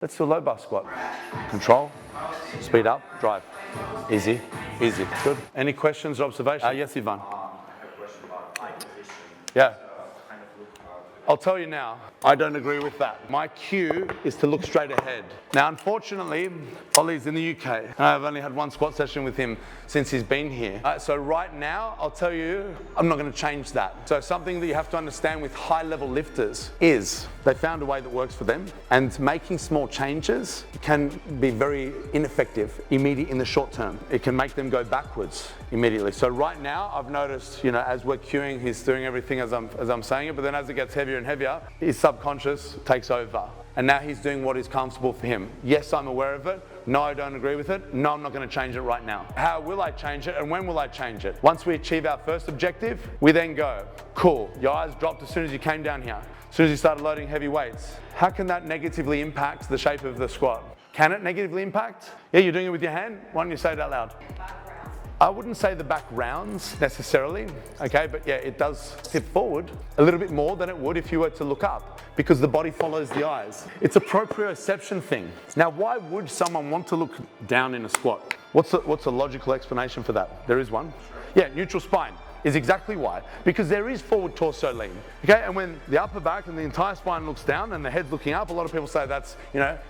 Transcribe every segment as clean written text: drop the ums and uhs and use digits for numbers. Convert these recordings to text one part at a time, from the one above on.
Let's do a low bar squat. Control, speed up, drive. Easy, easy. Good. Any questions or observations? Yes, Ivan. I have a question about eye position. Yeah. Kind of look, I'll tell you now, I don't agree with that. My cue is to look straight ahead. Now, unfortunately, Ollie's in the UK, and I've only had one squat session with him since he's been here. So right now, I'll tell you, I'm not going to change that. So something that you have to understand with high-level lifters is they found a way that works for them, and making small changes can be very ineffective in the short term. It can make them go backwards immediately. So right now, I've noticed, as we're cueing, he's doing everything as I'm saying it, but then as it gets heavier and heavier, his subconscious takes over. And now he's doing what is comfortable for him. Yes, I'm aware of it. No, I don't agree with it. No, I'm not going to change it right now. How will I change it and when will I change it? Once we achieve our first objective, we then go, cool, your eyes dropped as soon as you came down here. As soon as you started loading heavy weights. How can that negatively impact the shape of the squat? Can it negatively impact? Yeah, you're doing it with your hand. Why don't you say it out loud? I wouldn't say the back rounds necessarily, okay, but yeah, it does tip forward a little bit more than it would if you were to look up, because the body follows the eyes. It's a proprioception thing. Now, why would someone want to look down in a squat? What's a logical explanation for that? There is one. Yeah, neutral spine is exactly why, because there is forward torso lean, okay? And when the upper back and the entire spine looks down and the head's looking up, a lot of people say that's,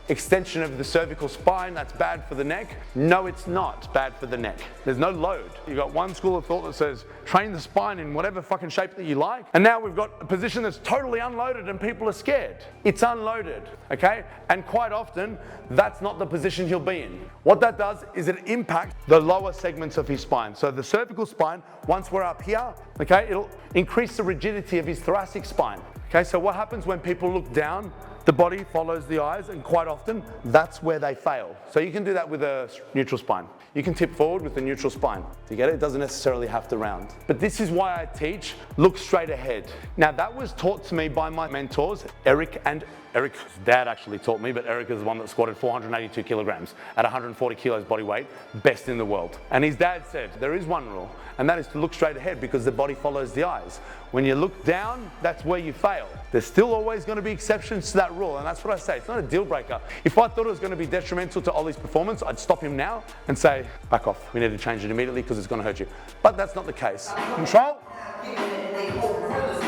extension of the cervical spine, that's bad for the neck. No, it's not bad for the neck. There's no load. You've got one school of thought that says, train the spine in whatever fucking shape that you like, and now we've got a position that's totally unloaded and people are scared. It's unloaded, okay? And quite often, that's not the position he'll be in. What that does is it impacts the lower segments of his spine. So the cervical spine, once we're up here, okay, it'll increase the rigidity of his thoracic spine. Okay, so what happens when people look down? The body follows the eyes, and quite often, that's where they fail. So you can do that with a neutral spine. You can tip forward with a neutral spine. You get it? It doesn't necessarily have to round. But this is why I teach, look straight ahead. Now that was taught to me by my mentors, Eric's dad actually taught me, but Eric is the one that squatted 482 kilograms at 140 kilos body weight, best in the world. And his dad said, there is one rule, and that is to look straight ahead because the body follows the eyes. When you look down, that's where you fail. There's still always going to be exceptions to that rule, and that's what I say. It's not a deal breaker. If I thought it was going to be detrimental to Ollie's performance, I'd stop him now and say, back off. We need to change it immediately because it's going to hurt you. But that's not the case. Control.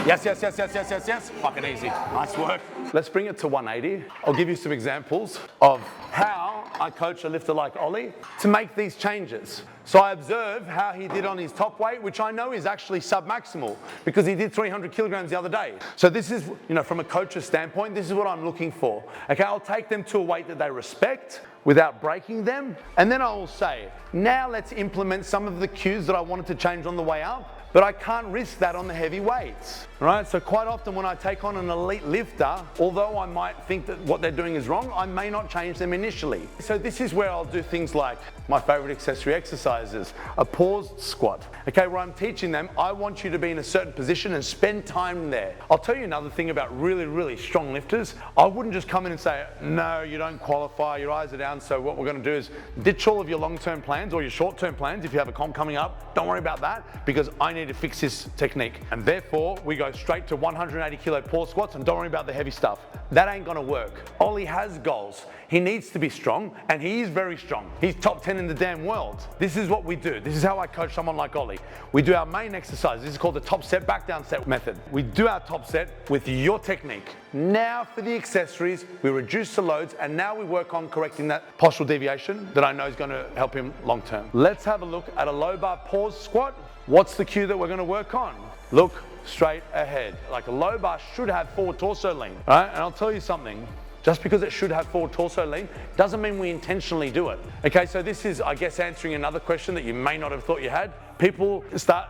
Yes. Fucking easy. Nice work. Let's bring it to 180. I'll give you some examples of how I coach a lifter like Ollie to make these changes. So I observe how he did on his top weight, which I know is actually submaximal because he did 300 kilograms the other day. So this is, from a coach's standpoint, this is what I'm looking for. Okay, I'll take them to a weight that they respect without breaking them. And then I will say, now let's implement some of the cues that I wanted to change on the way up. But I can't risk that on the heavy weights, right? So quite often when I take on an elite lifter, although I might think that what they're doing is wrong, I may not change them initially. So this is where I'll do things like my favorite accessory exercises, a paused squat, okay, where I'm teaching them, I want you to be in a certain position and spend time there. I'll tell you another thing about really, really strong lifters. I wouldn't just come in and say, no, you don't qualify, your eyes are down, so what we're gonna do is ditch all of your long-term plans or your short-term plans. If you have a comp coming up, don't worry about that because I need to fix this technique. And therefore, we go straight to 180 kilo pause squats and don't worry about the heavy stuff. That ain't gonna work. Ollie has goals. He needs to be strong, and he is very strong. He's top 10 in the damn world. This is what we do. This is how I coach someone like Ollie. We do our main exercise. This is called the top set, back down set method. We do our top set with your technique. Now for the accessories, we reduce the loads, and now we work on correcting that postural deviation that I know is gonna help him long term. Let's have a look at a low bar pause squat. What's the cue that we're gonna work on? Look straight ahead. Like a low bar should have forward torso lean, right? And I'll tell you something, just because it should have forward torso lean doesn't mean we intentionally do it. Okay, so this is, I guess, answering another question that you may not have thought you had. People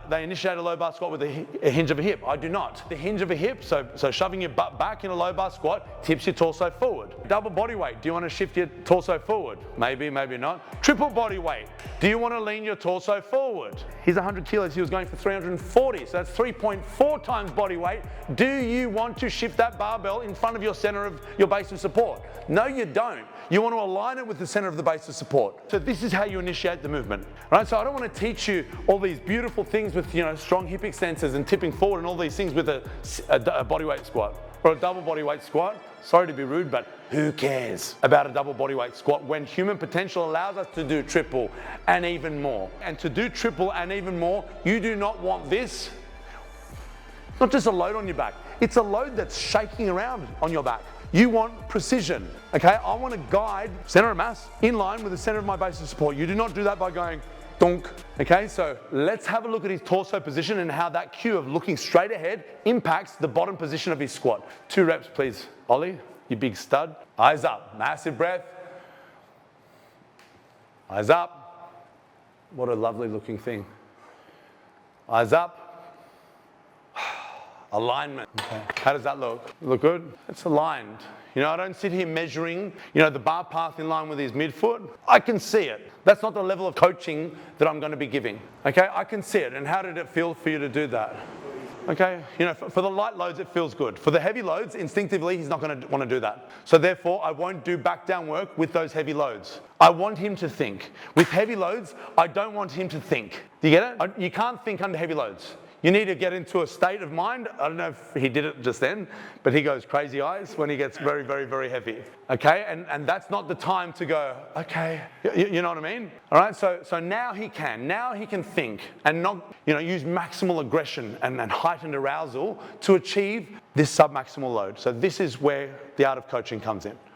they initiate a low bar squat with a hinge of a hip. I do not. The hinge of a hip, so shoving your butt back in a low bar squat, tips your torso forward. Double body weight, do you want to shift your torso forward? Maybe, maybe not. Triple body weight, do you want to lean your torso forward? He's 100 kilos, he was going for 340, so that's 3.4 times body weight. Do you want to shift that barbell in front of your center of your base of support? No, you don't. You want to align it with the center of the base of support. So this is how you initiate the movement, right? So I don't want to teach you all these beautiful things with strong hip extensors and tipping forward and all these things with a bodyweight squat. or a double body weight squat, sorry to be rude, but who cares about a double body weight squat when human potential allows us to do triple and even more? And to do triple and even more, you do not want this. It's not just a load on your back. It's a load that's shaking around on your back. You want precision, okay? I want to guide center of mass in line with the center of my base of support. You do not do that by going donk, okay? So let's have a look at his torso position and how that cue of looking straight ahead impacts the bottom position of his squat. 2 reps, please. Ollie, you big stud. Eyes up, massive breath. Eyes up. What a lovely looking thing. Eyes up. Alignment. Okay. How does that look? Look good? It's aligned. You know, I don't sit here measuring, the bar path in line with his midfoot. I can see it. That's not the level of coaching that I'm going to be giving. Okay, I can see it. And how did it feel for you to do that? Okay, for the light loads, it feels good. For the heavy loads, instinctively, he's not going to want to do that. So therefore, I won't do back down work with those heavy loads. I want him to think. With heavy loads, I don't want him to think. Do you get it? You can't think under heavy loads. You need to get into a state of mind. I don't know if he did it just then, but he goes crazy eyes when he gets very, very, very heavy. Okay, and that's not the time to go, okay, you know what I mean? All right, so now he can think and not, use maximal aggression and heightened arousal to achieve this submaximal load. So this is where the art of coaching comes in.